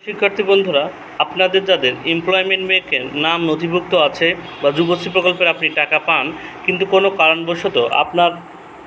শিক্ষার্থী বন্ধুরা, আপনাদের যাদের এমপ্লয়মেন্ট ব্যাংকের নাম নথিভুক্ত আছে বা যুবশ্রী প্রকল্পের আপনি টাকা পান, কিন্তু কোনো কারণবশত আপনার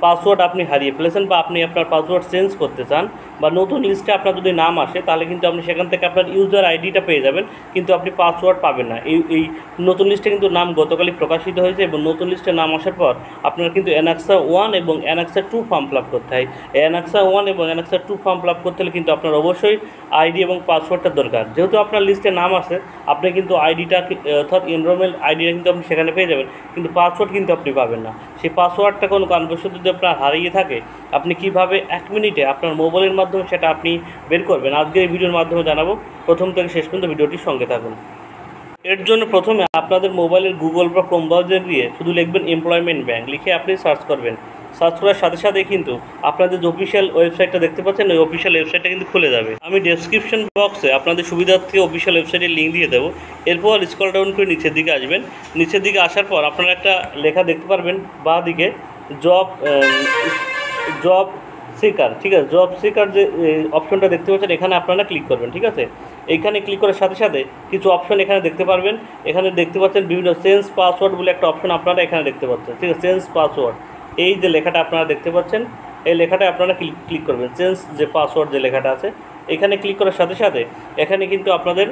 পাসওয়ার্ড আপনি হারিয়ে ফেলেছেন বা আপনি আপনার পাসওয়ার্ড চেঞ্জ করতে চান বা নতুন লিস্টে আপনার যদি নাম আসে, তাহলে কিন্তু আপনি সেখান থেকে আপনার ইউজার আইডিটা পেয়ে যাবেন, কিন্তু আপনি পাসওয়ার্ড পাবেন না। এই নতুন লিস্টে কিন্তু নাম গতকালই প্রকাশিত হয়েছে এবং নতুন লিস্টে নাম আসার পর আপনার কিন্তু অ্যানাক্সা 1 এবং অ্যানাক্সা 2 ফর্ম ফিল আপ করতে হয়। অ্যানাক্সা 1 এবং অ্যানাক্সা 2 ফর্ম ফিল আপ করতে হলে কিন্তু আপনার অবশ্যই আইডি এবং পাসওয়ার্ডটা দরকার। যেহেতু আপনার লিস্টে নাম আছে, আপনি কিন্তু আইডিটা অর্থাৎ এনরোলমেন্ট আইডিটা কিন্তু আপনি সেখানে পেয়ে যাবেন, কিন্তু পাসওয়ার্ড কিন্তু আপনি পাবেন না। সেই পাসওয়ার্ডটা কোনো কারণবশত যদি আপনার হারিয়ে থাকে, আপনি কিভাবে 1 মিনিটে আপনার মোবাইলের মাধ্যমে সেটা আপনি বের করবেন, আজকে এই ভিডিওর মাধ্যমে জানাবো। প্রথম থেকে শেষ পর্যন্ত ভিডিওটির সঙ্গে থাকুন। এর জন্য প্রথমে আপনাদের মোবাইলের গুগল বা ক্রোম ব্রাউজারে গিয়ে শুধু লিখবেন এমপ্লয়মেন্ট ব্যাংক, লিখে আপনি সার্চ করবেন। সার্চ করার সাথে সাথে কিন্তু আপনাদের যে অফিসিয়াল ওয়েবসাইটটা দেখতে পাচ্ছেন, ওই অফিসিয়াল ওয়েবসাইটটা কিন্তু খুলে যাবে। আমি ডেসক্রিপশন বক্সে আপনাদের সুবিধার্থে অফিসিয়াল ওয়েবসাইটের লিঙ্ক দিয়ে দেবো। এরপর স্ক্রল ডাউন করে নিচের দিকে আসবেন। নিচের দিকে আসার পর আপনারা একটা লেখা দেখতে পারবেন বাঁ দিকে, জব সিকার। ঠিক আছে, জব সিকার যে অপশনটা দেখতে পাচ্ছেন, এখানে আপনারা ক্লিক করবেন। ঠিক আছে, এইখানে ক্লিক করার সাথে সাথে কিছু অপশন এখানে দেখতে পারবেন। এখানে দেখতে পাচ্ছেন বিভিন্ন চেঞ্জ পাসওয়ার্ড বলে একটা অপশন আপনারা এখানে দেখতে পাচ্ছেন। ঠিক আছে, চেঞ্জ পাসওয়ার্ড, এই যে লেখাটা আপনারা দেখতে পাচ্ছেন, এই লেখাটা আপনারা ক্লিক করবেন। চেঞ্জ যে পাসওয়ার্ড যে লেখাটা আছে, এখানে ক্লিক করার সাথে সাথে এখানে কিন্তু আপনাদের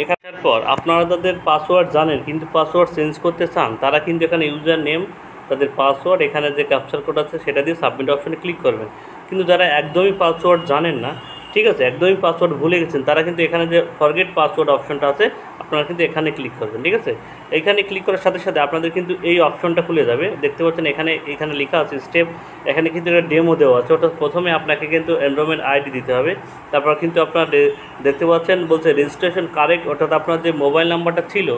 এখানের পর আপনারা তাদের পাসওয়ার্ড জানেন কিন্তু পাসওয়ার্ড চেঞ্জ করতে চান, তারা কিন্তু এখানে ইউজার নেম, তাদের পাসওয়ার্ড, এখানে যে ক্যাপচার কোড আছে সেটা দিয়ে সাবমিট অপশনে ক্লিক করবেন। কিন্তু যারা একদমই পাসওয়ার্ড জানেন না, ঠিক আছে, একদমই পাসওয়ার্ড ভুলে গেছেন, তারা কিন্তু এখানে যে ফরগেট পাসওয়ার্ড অপশনটা আছে, আপনারা কিন্তু এখানে ক্লিক করবেন। ঠিক আছে, এখানে ক্লিক করার সাথে সাথে আপনাদের কিন্তু এই অপশনটা খুলে যাবে। দেখতে পাচ্ছেন এখানে লেখা আছে স্টেপ, এখানে কিন্তু একটা ডেমো দেওয়া আছে। অর্থাৎ প্রথমে আপনাকে কিন্তু এনরোলমেন্ট আইডি দিতে হবে, তারপর কিন্তু আপনার দেখতে পাচ্ছেন বলছে রেজিস্ট্রেশন কারেক্ট, অর্থাৎ আপনার যে মোবাইল নাম্বারটা ছিল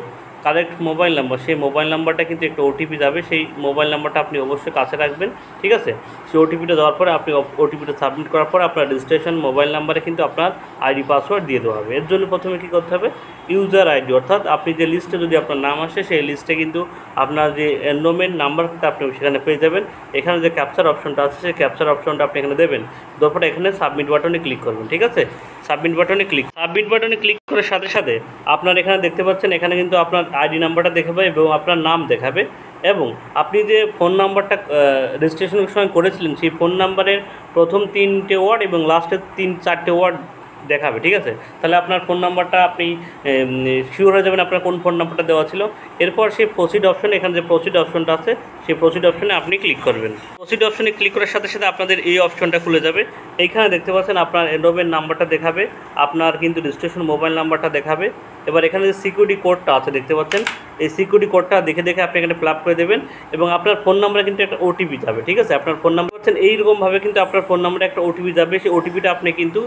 কারেক্ট মোবাইল নাম্বার, সেই মোবাইল নাম্বারটা কিন্তু একটা ওটিপি যাবে, সেই মোবাইল নাম্বারটা আপনি অবশ্যই কাছে রাখবেন। ঠিক আছে, সেই ওটিপিটা দেওয়ার পরে আপনি ওটিপিটা সাবমিট করার পর আপনার রেজিস্ট্রেশন মোবাইল নাম্বারে কিন্তু আপনার আইডি পাসওয়ার্ড দিয়ে দেওয়া হবে। এর জন্য প্রথমে কী করতে হবে, ইউজার আইডি, অর্থাৎ আপনি যে লিস্টে যদি আপনার নাম আসে, সেই লিস্টে কিন্তু আপনার যে এনরোলমেন্ট নাম্বারটা আপনি সেখানে পেয়ে যাবেন। এখানে যে ক্যাপচার অপশনটা আছে, সেই ক্যাপচার অপশনটা আপনি এখানে দেবেন, দেওয়ার পরে এখানে সাবমিট বাটনে ক্লিক করবেন। ঠিক আছে, সাবমিট বাটনে ক্লিক করার সাথে সাথে আপনার এখানে দেখতে পাচ্ছেন, এখানে কিন্তু আপনার আইডি নাম্বারটা দেখাবে এবং আপনার নাম দেখাবে, এবং আপনি যে ফোন নাম্বারটা রেজিস্ট্রেশনের সময় করেছিলেন, সেই ফোন নাম্বারের প্রথম 3টে ওয়ার্ড এবং লাস্টের 3-4টে ওয়ার্ড দেখাবে। ঠিক আছে, তাহলে আপনার ফোন নাম্বারটা আপনি শিওর হয়ে যাবেন আপনার কোন ফোন নাম্বারটা দেওয়া ছিল। এরপর সেই প্রসিড অপশন, এখানে যে প্রসিড অপশনটা আছে, সেই প্রসিড অপশনে আপনি ক্লিক করবেন। প্রসিড অপশনে ক্লিক করার সাথে সাথে আপনাদের এই অপশনটা খুলে যাবে। এইখানে দেখতে পাচ্ছেন আপনার এনরোলমেন্ট নাম্বারটা দেখাবে, আপনার কিন্তু রেজিস্ট্রেশন মোবাইল নাম্বারটা দেখাবে। এবার এখানে যে সিকিউরিটি কোডটা আছে দেখতে পাচ্ছেন, এই সিকিউরিটি কোডটা দেখে আপনি এখানে ফিল আপ করে দেবেন এবং আপনার ফোন নাম্বারে কিন্তু একটা ওটিপি যাবে। ঠিক আছে, আপনার ফোন নাম্বার পাচ্ছেন এইরকমভাবে কিন্তু আপনার ফোন নাম্বারে একটা ওটিপি যাবে। সেই ওটিপিটা আপনি কিন্তু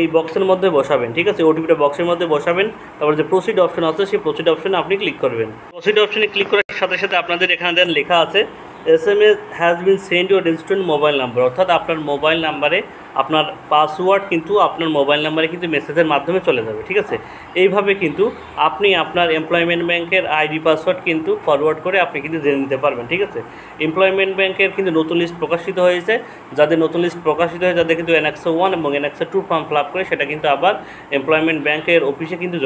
এই বক্সের মধ্যে বসাবেন। ঠিক আছে, ওটিপিটা বক্সের মধ্যে বসাবেন, তারপর যে প্রসিড অপশন আছে, সেই প্রসিড অপশনে আপনি ক্লিক করবেন। প্রসিড অপশনে ক্লিক করার সাথে সাথে আপনাদের এখানে লেখা আছে SMS has been send your registered mobile number, অর্থাৎ আপনার মোবাইল নাম্বারে আপনার পাসওয়ার্ড কিন্তু আপনার মোবাইল নাম্বারে কিন্তু মেসেজের মাধ্যমে চলে যাবে। ঠিক আছে, এইভাবে কিন্তু আপনি আপনার এমপ্লয়মেন্ট ব্যাংকের আইডি পাসওয়ার্ড কিন্তু ফরওয়ার্ড করে আপনি কিন্তু জেনে নিতে পারবেন। ঠিক আছে, এমপ্লয়মেন্ট ব্যাংকের কিন্তু নতুন লিস্ট প্রকাশিত হয়েছে, যাদের নতুন লিস্ট প্রকাশিত হয়ে যাদের কিন্তু অ্যানাক্সা 1 এবং অ্যানাক্সা 2 ফর্ম ফিল আপ করে সেটা কিন্তু আবার এমপ্লয়মেন্ট ব্যাংকের অফিসে কিন্তু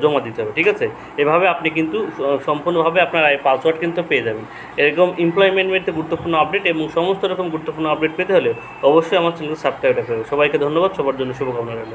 জমা দিতে হবে। ঠিক আছে, এভাবে আপনি কিন্তু সম্পূর্ণভাবে আপনার পাসওয়ার্ড কিন্তু পেয়ে যাবেন। এরকম এমপ্লয়মেন্টের গুরুত্বপূর্ণ আপডেট এবং সমস্ত রকম গুরুত্বপূর্ণ আপডেট পেতে হলে অবশ্যই আমার চ্যানেলকে সাবস্ক্রাইব রাখতে হবে। সবাইকে ধন্যবাদ, সবার জন্য শুভকামনা রইল।